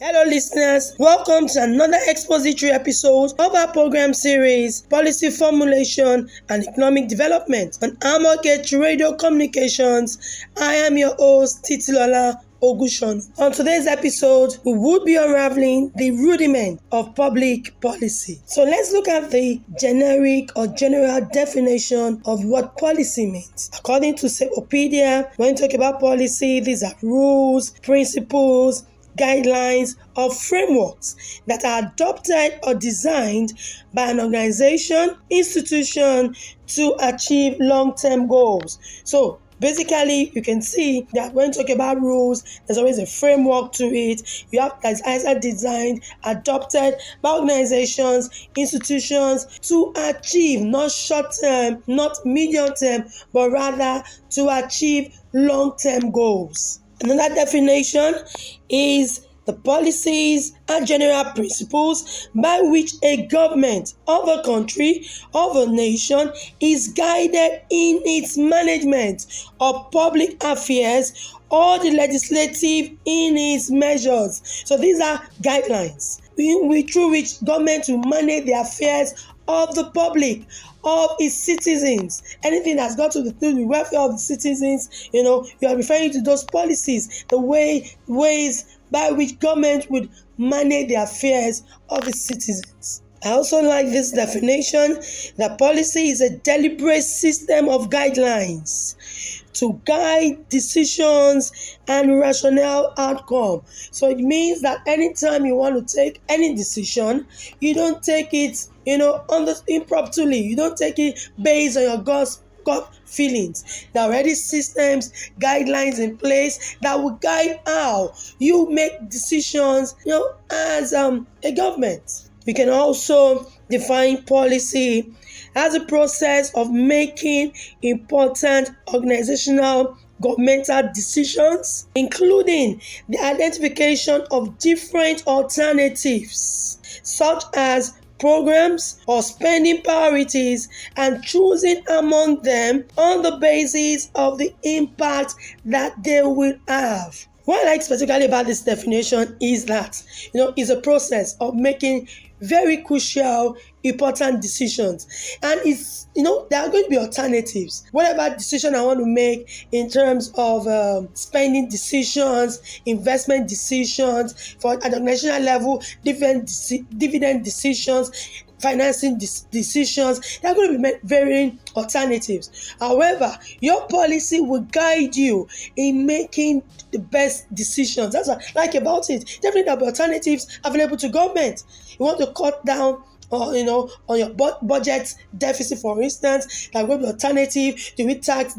Hello, listeners. Welcome to another expository episode of our program series, Policy Formulation and Economic Development on Amorgate Radio Communications. I am your host, Titilola Ogushon. On today's episode, we would be unraveling the rudiment of public policy. So let's look at the generic or general definition of what policy means. According to Wikipedia, when we talk about policy, these are rules, principles, guidelines, or frameworks that are adopted or designed by an organization, institution to achieve long-term goals. So basically, you can see that when you talk about rules, there's always a framework to it. You have that's either designed, adopted by organizations, institutions to achieve not short-term, not medium-term, but rather to achieve long-term goals. Another definition is the policies and general principles by which a government of a country, of a nation, is guided in its management of public affairs or the legislative in its measures. So these are guidelines through which government will manage the affairs of the public, of its citizens. Anything that's got to do with the welfare of the citizens, you are referring to those policies, the ways by which government would manage the affairs of its citizens. I also like this definition that policy is a deliberate system of guidelines to guide decisions and rational outcome. So it means that anytime you want to take any decision, you don't take it, impromptu. You don't take it based on your gut feelings. There are already systems, guidelines in place that will guide how you make decisions, as a government. We can also define policy as a process of making important organizational governmental decisions, including the identification of different alternatives, such as programs or spending priorities, and choosing among them on the basis of the impact that they will have. What I like specifically about this definition is that, it's a process of making very crucial, important decisions. And there are going to be alternatives. Whatever decision I want to make in terms of spending decisions, investment decisions, for at the national level, different dividend decisions, financing decisions, there are going to be varying alternatives. However, your policy will guide you in making the best decisions. That's what I like about it. Definitely there will be alternatives available to government. You want to cut down on your budget deficit, for instance, there will be alternative. Do we tax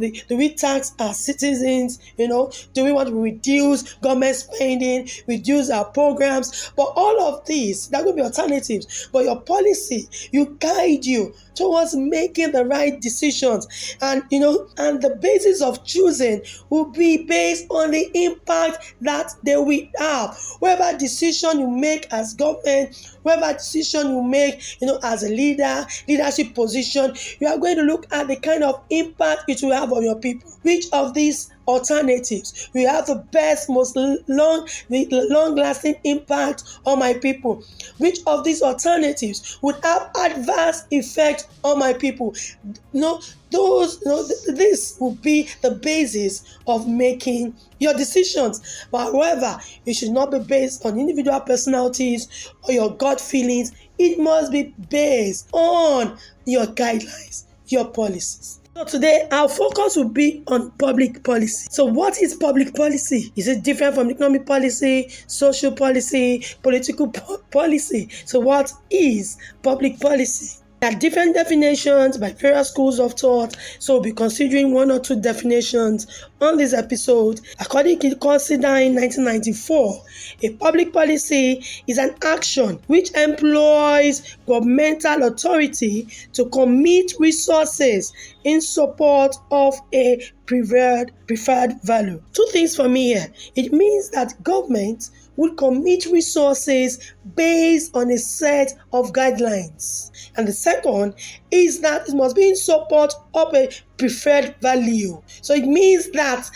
our citizens? Do we want to reduce government spending, reduce our programs? But all of these, there will be alternatives. But your policy, you guide you towards making the right decisions, and the basis of choosing will be based on the impact that they will have. Whatever decision you make as government, whatever decision you make, as a leadership position, you are going to look at the kind of impact it will have on your people. Which of these alternatives will have the best, most long-lasting impact on my people? Which of these alternatives would have adverse effect on my people? This will be the basis of making your decisions. But however, it should not be based on individual personalities or your gut feelings. It must be based on your guidelines, your policies. So today, our focus will be on public policy. So what is public policy? Is it different from economic policy, social policy, political policy? So what is public policy? There are different definitions by various schools of thought, so we'll be considering one or two definitions on this episode. According to Consider in 1994, a public policy is an action which employs governmental authority to commit resources in support of a preferred value. Two things for me here. It means that government will commit resources based on a set of guidelines. And the second is that it must be in support of a preferred value. So it means that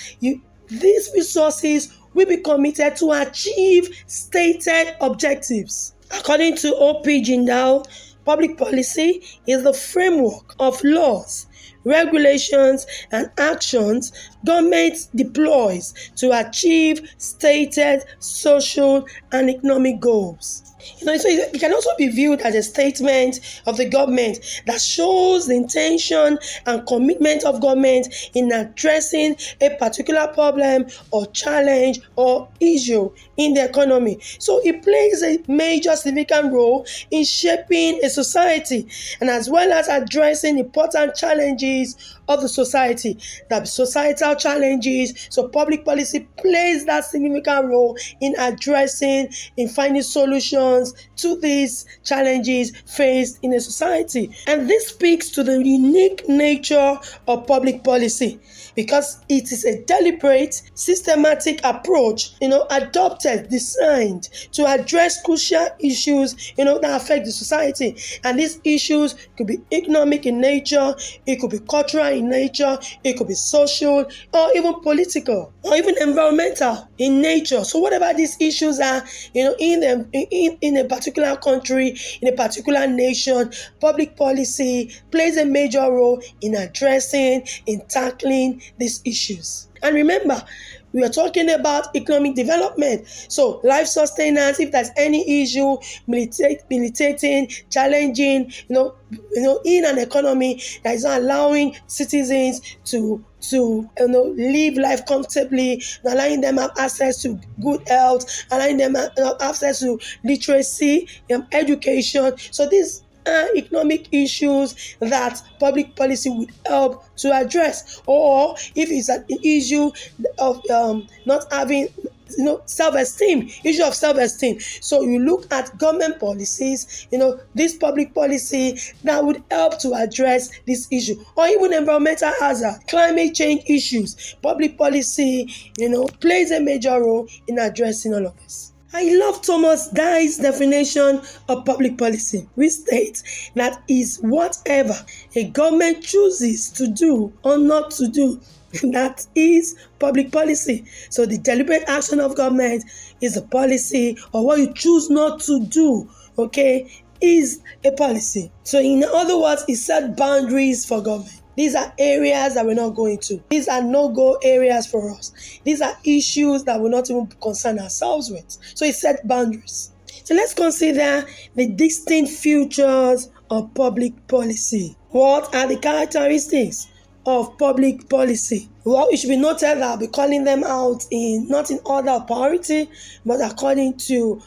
these resources will be committed to achieve stated objectives. According to O.P. Jindal, public policy is the framework of laws, regulations, and actions government deploys to achieve stated social and economic goals. So it can also be viewed as a statement of the government that shows the intention and commitment of government in addressing a particular problem or challenge or issue in the economy. So it plays a major significant role in shaping a society and as well as addressing important challenges of the society, that societal challenges. So public policy plays that significant role in addressing, in finding solutions to these challenges faced in a society. And this speaks to the unique nature of public policy because it is a deliberate, systematic approach, adopted, designed to address crucial issues, that affect the society. And these issues could be economic in nature, it could be cultural in nature, it could be social, or even political, or even environmental in nature. So whatever these issues are, in a particular country, in a particular nation, public policy plays a major role in addressing, in tackling these issues. And remember, we are talking about economic development. So life sustenance, if there's any issue militating, challenging, in an economy that is not allowing citizens to live life comfortably, allowing them have access to good health, allowing them have access to literacy, education. So these economic issues that public policy would help to address, or if it's an issue of not having self-esteem, issue of self-esteem. So you look at government policies, this public policy that would help to address this issue, or even environmental hazard, climate change issues. Public policy, plays a major role in addressing all of this. I love Thomas Dye's definition of public policy, which states that is whatever a government chooses to do or not to do. That is public policy. So the deliberate action of government is a policy, or what you choose not to do, is a policy. So in other words, it set boundaries for government. These are areas that we're not going to. These are no-go areas for us. These are issues that we're not even concern ourselves with. So it set boundaries. So let's consider the distinct features of public policy. What are the characteristics of public policy? Well, it should be noted that I'll be calling them out not in order of priority, but according to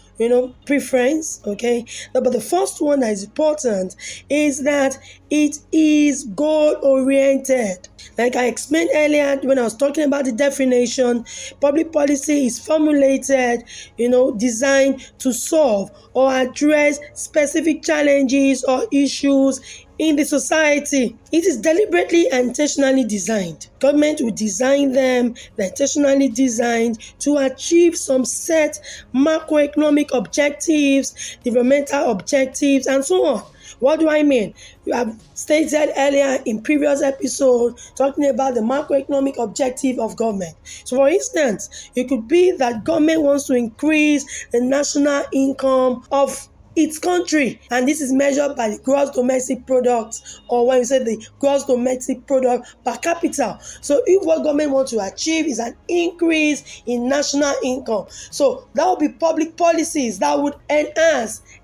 preference. But the first one that is important is that it is goal-oriented. Like I explained earlier when I was talking about the definition, public policy is formulated, designed to solve or address specific challenges or issues in the society. It is deliberately and intentionally designed. Government will design them, they're intentionally designed to achieve some set macroeconomic objectives, developmental objectives, and so on. What do I mean? You have stated earlier in previous episodes talking about the macroeconomic objective of government. So for instance, it could be that government wants to increase the national income of its country, and this is measured by the gross domestic product, or when you say the gross domestic product per capita. So if what government wants to achieve is an increase in national income, so that would be public policies that would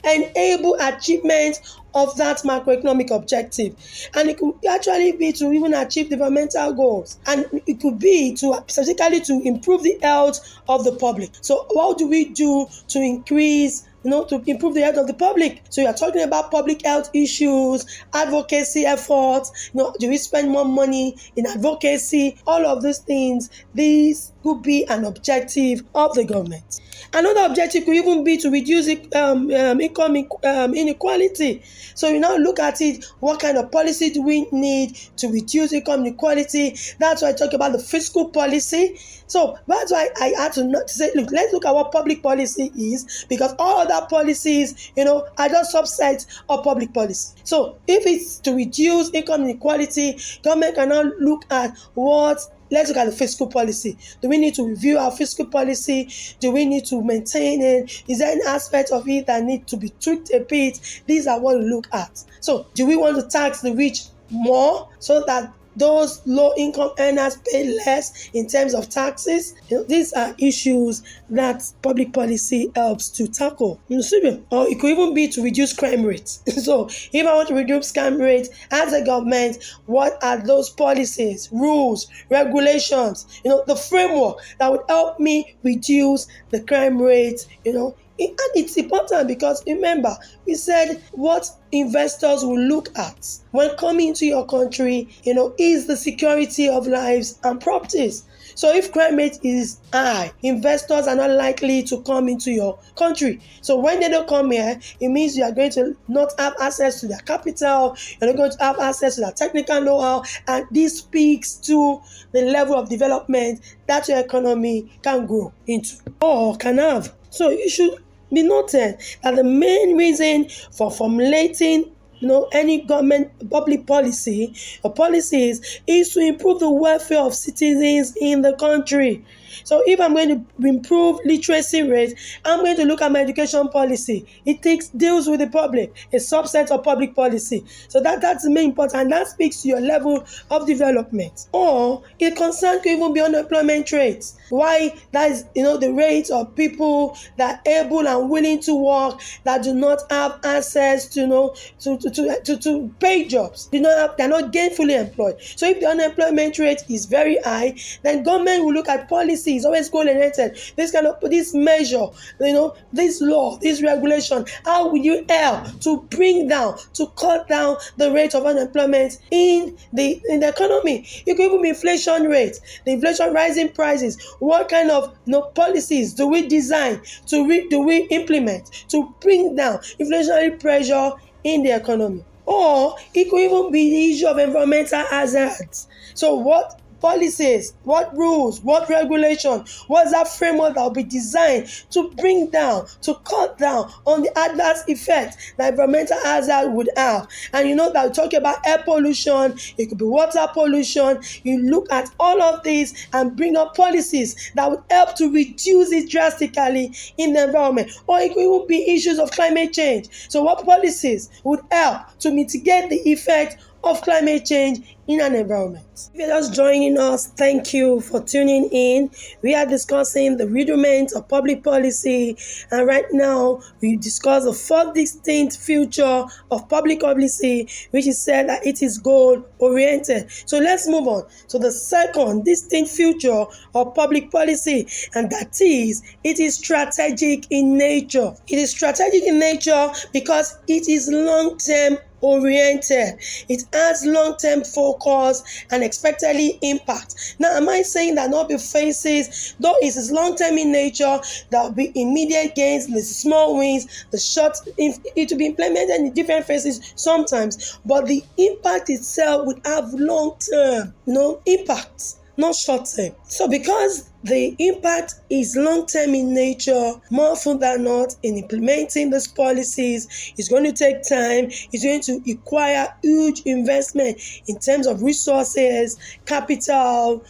enable achievement of that macroeconomic objective. And it could actually be to even achieve developmental goals, and it could be to specifically to improve the health of the public. So what do we do to increase to improve the health of the public? So you are talking about public health issues, advocacy efforts, do we spend more money in advocacy? All of these things, these could be an objective of the government. Another objective could even be to reduce income inequality. So you now look at it, what kind of policy do we need to reduce income inequality? That's why I talk about the fiscal policy. So that's why I had to say, look, let's look at what public policy is, because all other policies, are just subsets of public policy. So if it's to reduce income inequality, government can now look at what let's look at the fiscal policy. Do we need to review our fiscal policy? Do we need to maintain it? Is there an aspect of it that need to be tweaked a bit? These are what we look at. So do we want to tax the rich more so that those low income earners pay less in terms of taxes? These are issues that public policy helps to tackle. Or it could even be to reduce crime rates. So if I want to reduce crime rate as a government, what are those policies, rules, regulations, the framework that would help me reduce the crime rate, and it's important because remember, we said what investors will look at when coming into your country, is the security of lives and properties. So if crime rate is high, investors are not likely to come into your country. So when they don't come here, it means you are going to not have access to their capital, you're not going to have access to their technical know-how, and this speaks to the level of development that your economy can grow into or can have. So it should be noted that the main reason for formulating any government public policy or policies is to improve the welfare of citizens in the country. So if I'm going to improve literacy rate, I'm going to look at my education policy. It deals with the public, a subset of public policy. So that's the main important, and that speaks to your level of development. Or it concerns could even be unemployment rates. Why that is the rate of people that are able and willing to work that do not have access to to paid jobs. They're not gainfully employed. So if the unemployment rate is very high, then government will look at policies, always goal-oriented. This measure, this law, this regulation, how will you help to bring down, to cut down the rate of unemployment in the economy? It could even be inflation rate, the inflation, rising prices. What kind of policies do we design do we implement to bring down inflationary pressure in the economy? Or it could even be the issue of environmental hazards. So what policies, what rules, what regulation, what's that framework that will be designed to bring down, to cut down on the adverse effect that environmental hazard would have? And that we talk about air pollution, it could be water pollution. You look at all of these and bring up policies that would help to reduce it drastically in the environment. Or it could even be issues of climate change. So what policies would help to mitigate the effect of climate change in an environment? If you're just joining us, thank you for tuning in. We are discussing the rudiments of public policy, and right now we discuss the fourth distinct feature of public policy, which is said that it is goal-oriented. So let's move on to the second distinct feature of public policy, and that is it is strategic in nature. It is strategic in nature because it is long-term oriented. It has long-term focus and expectedly impact. Now, am I saying that not be phases, though it is long-term in nature, there will be immediate gains, the small wins, the short, it will be implemented in different phases sometimes, but the impact itself would have long-term, impact, not short-term. So because the impact is long-term in nature, more often than not, in implementing these policies, it's going to take time. It's going to require huge investment in terms of resources, capital,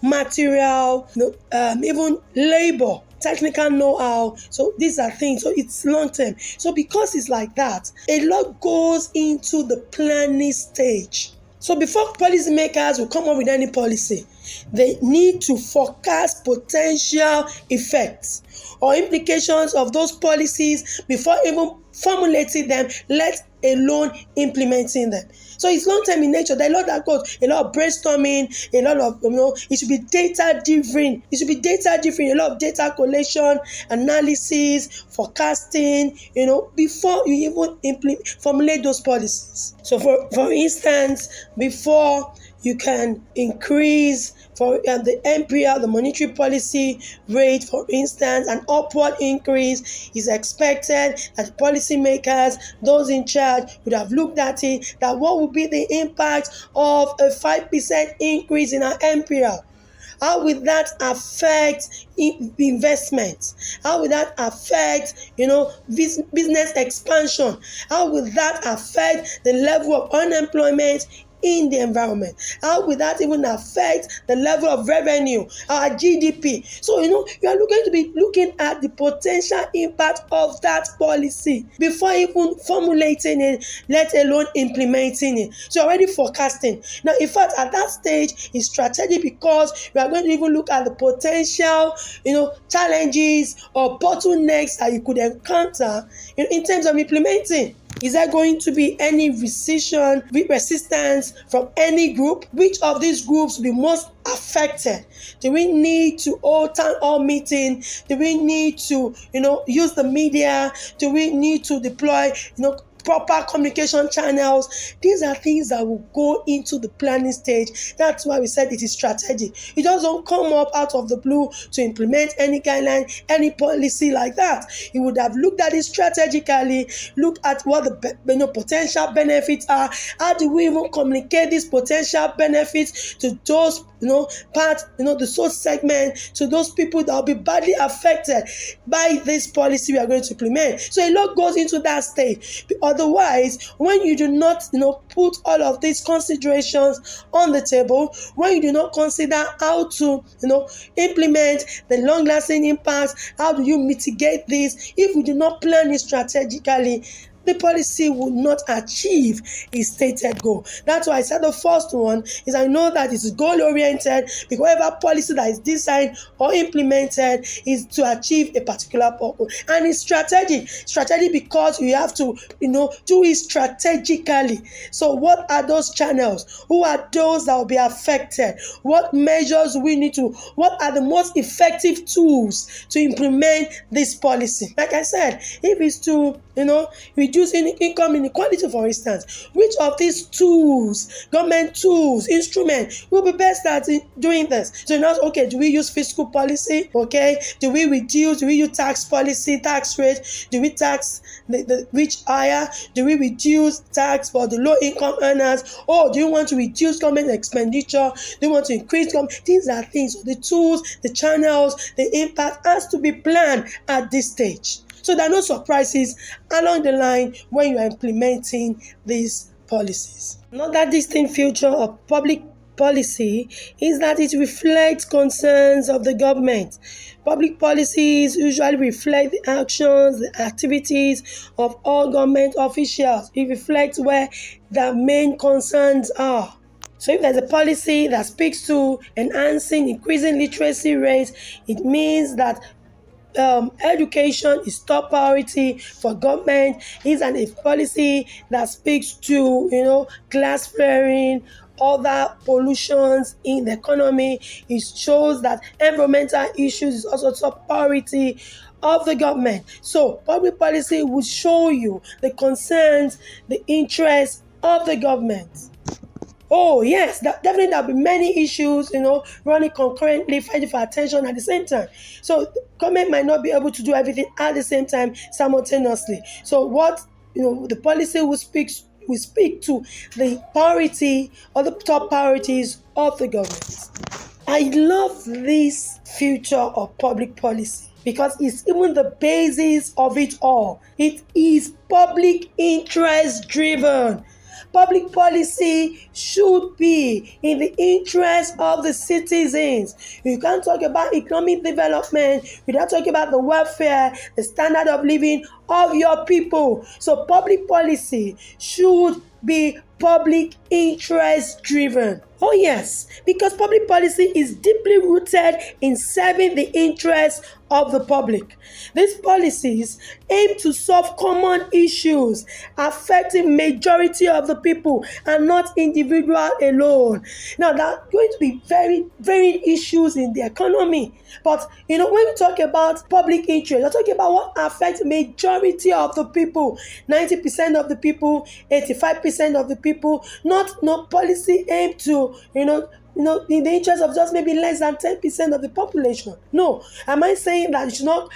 material, even labor, technical know-how. So these are things. So it's long-term. So because it's like that, a lot goes into the planning stage. So before policymakers will come up with any policy, they need to forecast potential effects or implications of those policies before even formulating them, let alone implementing them. So it's long-term in nature. There are a lot that goes, a lot of brainstorming, a lot of, it should be data-driven. It should be data-driven, a lot of data collection, analysis, forecasting, before you even formulate those policies. So for instance, before you can increase for the MPR, the monetary policy rate, for instance, an upward increase is expected that policymakers, those in charge, would have looked at it, that what would be the impact of a 5% increase in our MPR? How will that affect investment? How will that affect, business expansion? How will that affect the level of unemployment in the environment? How will that even affect the level of revenue, our GDP? So, you are going to be looking at the potential impact of that policy before even formulating it, let alone implementing it. So, you're already forecasting. Now, in fact, at that stage, it's strategic because we are going to even look at the potential, challenges or bottlenecks that you could encounter in terms of implementing. Is there going to be any resistance from any group? Which of these groups will be most affected? Do we need to hold town hall meeting? Do we need to, use the media? Do we need to deploy, proper communication channels? These are things that will go into the planning stage. That's why we said it is strategic. It doesn't come up out of the blue to implement any guideline, any policy like that. You would have looked at it strategically, look at what the potential benefits are. How do we even communicate these potential benefits to those the source segment, to those people that will be badly affected by this policy we are going to implement? So a lot goes into that stage. Otherwise, when you do not put all of these considerations on the table, when you do not consider how to implement the long-lasting impacts, how do you mitigate this, if we do not plan it strategically, the policy will not achieve its stated goal. That's why I said the first one is, I know that it's goal-oriented, because whatever policy that is designed or implemented is to achieve a particular purpose. And it's strategic because you have to do it strategically. So what are those channels? Who are those that will be affected? What measures we need to, what are the most effective tools to implement this policy? Like I said, if it's to reduce income inequality, for instance, which of these tools, government tools, instruments, will be best at doing this? So okay, do we use fiscal policy? Okay, do we use tax policy, tax rate? Do we tax the rich higher? Do we reduce tax for the low income earners? Or do you want to reduce government expenditure? Do you want to increase government? These are things, so the tools, the channels, the impact has to be planned at this stage. So there are no surprises along the line when you are implementing these policies. Another distinct feature of public policy is that it reflects concerns of the government. Public policies usually reflect the actions, the activities of all government officials. It reflects where the main concerns are. So if there's a policy that speaks to enhancing, increasing literacy rates, it means that education is top priority for government. Is a policy that speaks to class flaring, other pollutions in the economy. It shows that environmental issues is also top priority of the government. So public policy will show you the concerns, the interests of the government. Oh yes, definitely there'll be many issues, running concurrently, fighting for attention at the same time. So government might not be able to do everything at the same time simultaneously. So what the policy will speak to the priority or the top priorities of the government. I love this future of public policy because it's even the basis of it all. It is public interest driven. Public policy should be in the interest of the citizens. You can't talk about economic development without talking about the welfare, the standard of living of your people. So public policy should be public interest driven. Oh yes, because public policy is deeply rooted in serving the interests of the public. These policies aim to solve common issues affecting majority of the people and not individual alone. Now there are going to be very, very issues in the economy. But when we talk about public interest, we're talking about what affects majority of the people, 90% of the people, 85% of the people, not no policy aimed to, in the interest of just maybe less than 10% of the population. No. Am I saying that it should not,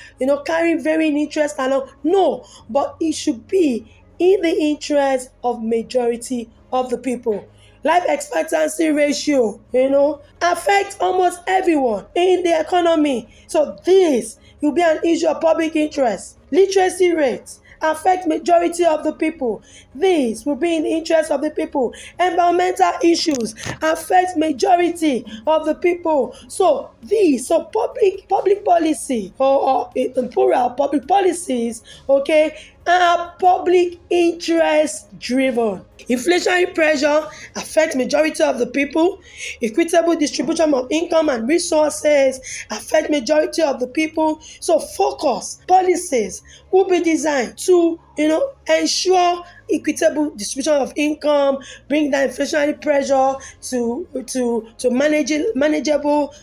carry varying interest along? No. But it should be in the interest of majority of the people. Life expectancy ratio, affects almost everyone in the economy. So this will be an issue of public interest. Literacy rates. affect majority of the people. These will be in the interest of the people. Environmental issues affect majority of the people. So public policy, or in plural, public policies, okay, are public interest driven. Inflationary pressure affects majority of the people. Equitable distribution of income and resources affect majority of the people. So focus policies will be designed to ensure equitable distribution of income, bring down inflationary pressure to manageable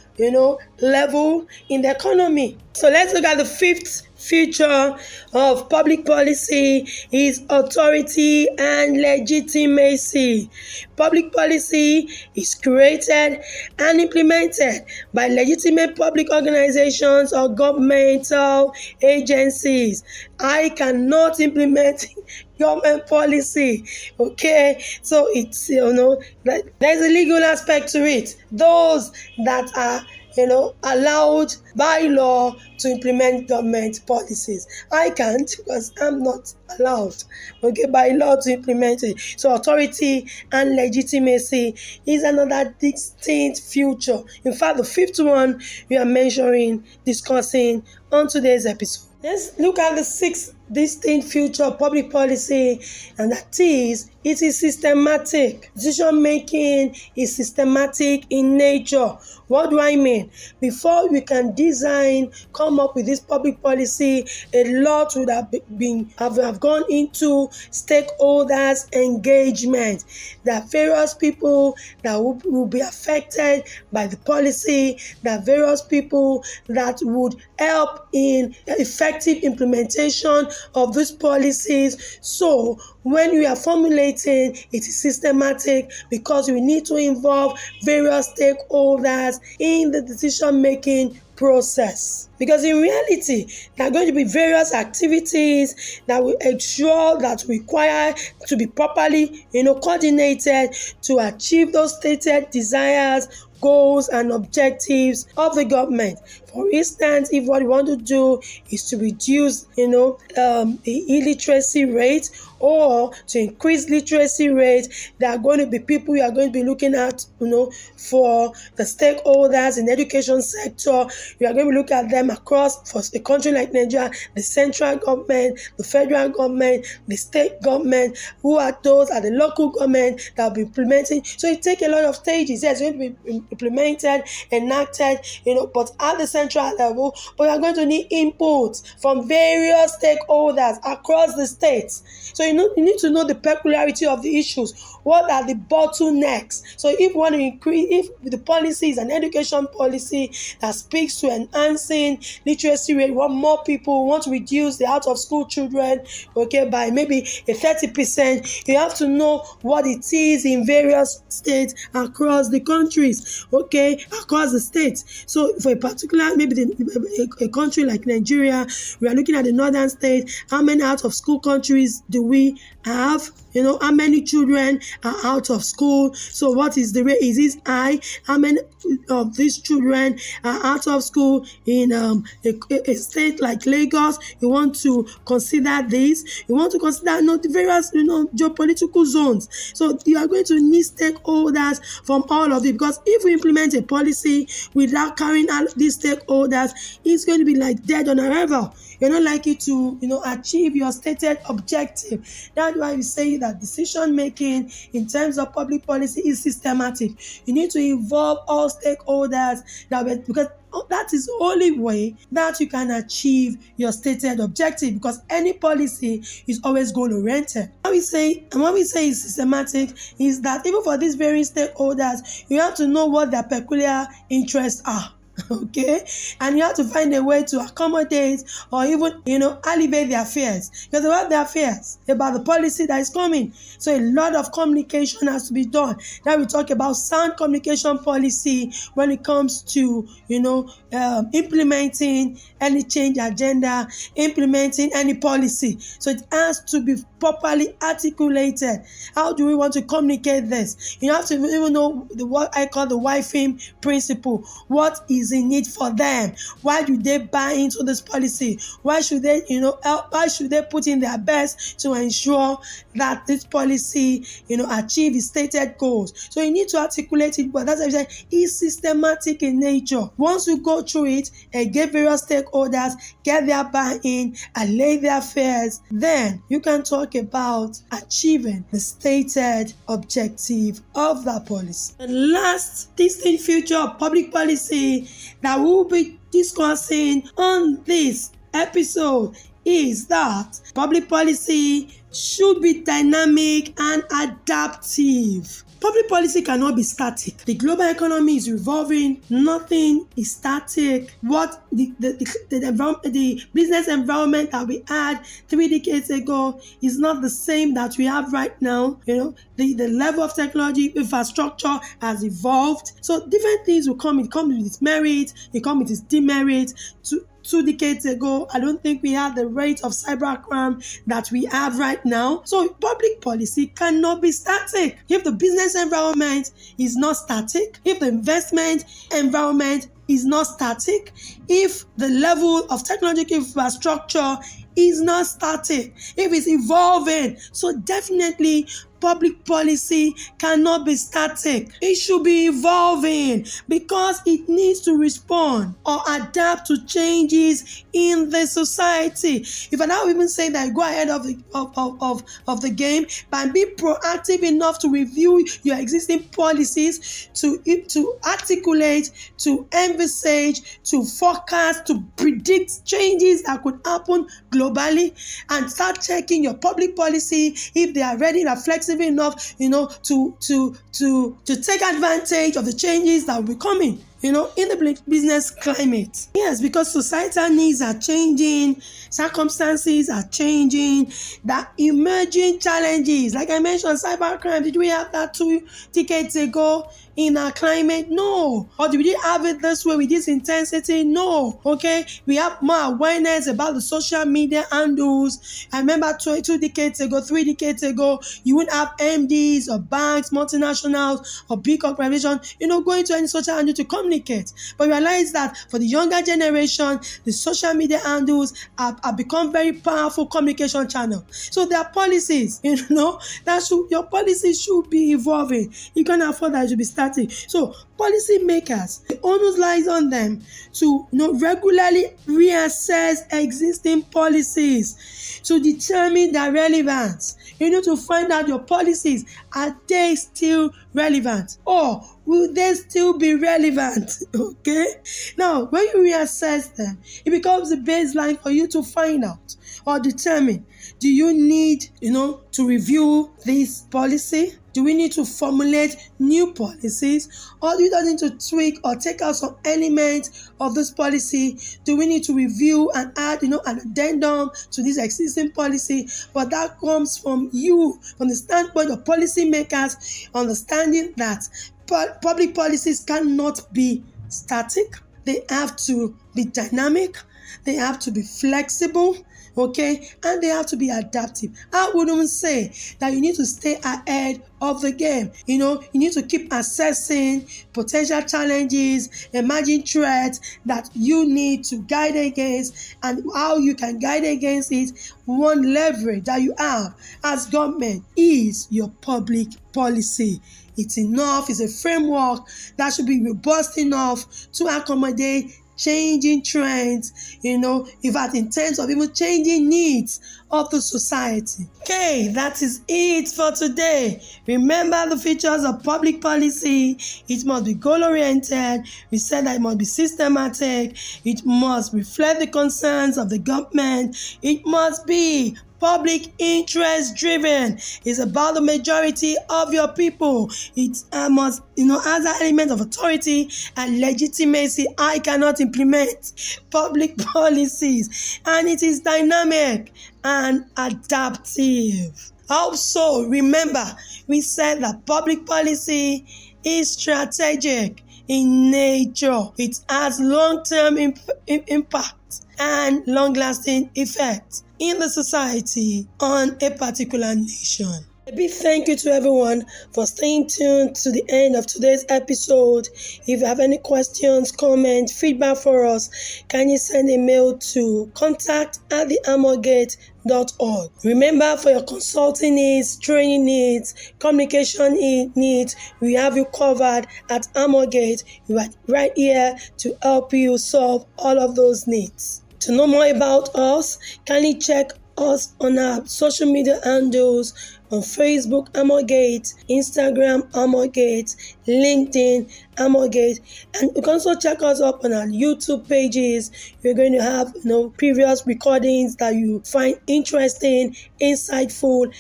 level in the economy. So let's look at the fifth feature of public policy is authority and legitimacy. Public policy is created and implemented by legitimate public organizations or governmental agencies. I cannot implement government policy, okay? So it's there's a legal aspect to it. Those that are allowed by law to implement government policies. I can't because I'm not allowed, okay, by law to implement it. So authority and legitimacy is another distinct feature. In fact, the fifth one we are discussing on today's episode. Let's look at the sixth distinct feature of public policy, and that is it is systematic. Decision making is systematic in nature. What do I mean? Before we can come up with this public policy, a lot would have gone into stakeholders engagement. There are various people that will be affected by the policy. There are various people that would help in effective implementation of these policies. So when we are formulating, it is systematic because we need to involve various stakeholders in the decision-making process. Because in reality, there are going to be various activities that will ensure that require to be properly, coordinated to achieve those stated desires, goals and objectives of the government. For instance, if what we want to do is to reduce, the illiteracy rate or to increase literacy rate, there are going to be people we are going to be looking at, for the stakeholders in the education sector. We are going to look at them across, for a country like Nigeria, the central government, the federal government, the state government, who are those at the local government that will be implementing. So it takes a lot of stages. Yes, it's going to be implemented, enacted, but at the central level, but we are going to need input from various stakeholders across the states. So you need to know the peculiarity of the issues. What are the bottlenecks? So if we want to increase, if the policy is an education policy that speaks to enhancing literacy rate, we want more people, we want to reduce the out of school children, okay, by maybe a 30%, you have to know what it is in various states across the countries, okay, across the states. So for a particular, maybe a country like Nigeria, we are looking at the northern state. How many out of school countries do we have? How many children are out of school? So what is the rate? Is this high? How many of these children are out of school in a state like Lagos? You want to consider this. You want to consider the various geopolitical zones. So you are going to need stakeholders from all of it, because if we implement a policy without carrying out these stakeholders, it's going to be like dead on arrival. You're not likely to achieve your stated objective. That's why we say that decision making in terms of public policy is systematic. You need to involve all stakeholders because that is the only way that you can achieve your stated objective, because any policy is always goal oriented. When we say is systematic is that even for these various stakeholders, you have to know what their peculiar interests are. Okay, and you have to find a way to accommodate or even alleviate their fears, because they have their fears about the policy that is coming. So a lot of communication has to be done. Now we talk about sound communication policy when it comes to implementing any change agenda, implementing any policy. So it has to be properly articulated. How do we want to communicate this? You have to even know what I call the wifing principle. What is is in it for them. Why do they buy into this policy? Why should they, why should they put in their best to ensure that this policy, achieve its stated goals? So you need to articulate it, but that's why I said it's systematic in nature. Once you go through it and get various stakeholders, get their buy-in, and lay their fears, then you can talk about achieving the stated objective of that policy. The last distinct feature of public policy that we'll be discussing on this episode is that public policy should be dynamic and adaptive. Public policy cannot be static. The global economy is revolving. Nothing is static. What the business environment that we had 3 decades ago is not the same that we have right now. The level of technology, infrastructure has evolved. So different things will come. It comes with its merit. It comes with its demerit. 2 decades ago, I don't think we had the rate of cybercrime that we have right now. So public policy cannot be static. If the business environment is not static, if the investment environment is not static, if the level of technological infrastructure is not static, if it's evolving, so definitely public policy cannot be static. It should be evolving because it needs to respond or adapt to changes in the society. If I now even say that, go ahead of the game, but be proactive enough to review your existing policies, to articulate, to envisage, to forecast, to predict changes that could happen globally, and start checking your public policy if they are ready and flexible enough, to take advantage of the changes that will be coming, in the business climate. Yes, because societal needs are changing, circumstances are changing, the emerging challenges, like I mentioned, cybercrime, did we have that 2 decades ago in our climate? No. Or did we have it this way with this intensity? No. Okay, we have more awareness about the social media handles. I remember 2 decades ago, 3 decades ago, you wouldn't have MDs or banks, multinationals or big corporations, going to any social handle to communicate. But realize that for the younger generation, the social media handles have become very powerful communication channel. So there are policies, your policies should be evolving. You can't afford that it should be static. So policy makers, the onus lies on them to regularly reassess existing policies to determine their relevance. You need to find out your policies, are they still relevant, or will they still be relevant? Okay, now when you reassess them, it becomes the baseline for you to find out or determine, do you need to review this policy? Do we need to formulate new policies, or do we need to tweak or take out some elements of this policy? Do we need to review and add, an addendum to this existing policy? But that comes from you, from the standpoint of policymakers, understanding that public policies cannot be static. They have to be dynamic. They have to be flexible. Okay, and they have to be adaptive. I wouldn't say that you need to stay ahead of the game. You need to keep assessing potential challenges, emerging threats that you need to guide against, and how you can guide against it. One leverage that you have as government is your public policy. It's enough. It's a framework that should be robust enough to accommodate changing trends, if at in terms of even changing needs of the society. Okay, that is it for today. Remember the features of public policy. It must be goal-oriented. We said that it must be systematic. It must reflect the concerns of the government. It must be public interest driven. It's about the majority of your people. It must, has an element of authority and legitimacy. I cannot implement public policies, and it is dynamic and adaptive. Also, remember, we said that public policy is strategic in nature. It has long-term impact and long-lasting effects in the society on a particular nation. A big thank you to everyone for staying tuned to the end of today's episode. If you have any questions, comments, feedback for us, can you send a mail to contact@thearmorgate.org. Remember, for your consulting needs, training needs, communication needs, we have you covered at Armorgate. We are right here to help you solve all of those needs. To know more about us, kindly check us on our social media handles on Facebook Amorgate, Instagram Amorgate, LinkedIn Amorgate, and you can also check us up on our YouTube pages. We're going to have previous recordings that you find interesting, insightful,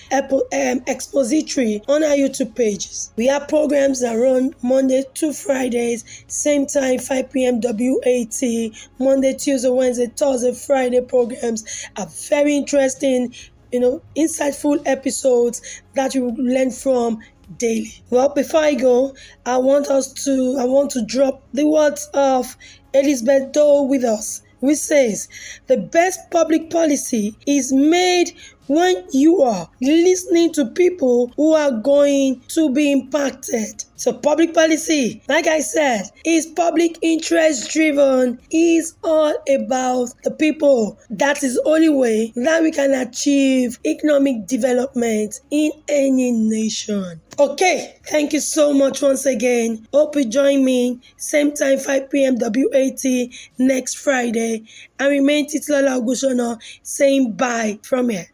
expository on our YouTube pages. We have programs that run Monday to Fridays, same time 5 p.m. WAT. Monday, Tuesday, Wednesday, Thursday, Friday programs are very interesting, insightful episodes that you will learn from daily. Well, before I go, I want to drop the words of Elizabeth Dole with us, which says, the best public policy is made when you are listening to people who are going to be impacted. So public policy, like I said, is public interest driven, is all about the people. That is the only way that we can achieve economic development in any nation. Okay, thank you so much once again. Hope you join me same time 5 p.m. WAT next Friday. And remain Titulala Ogunsona saying bye from here.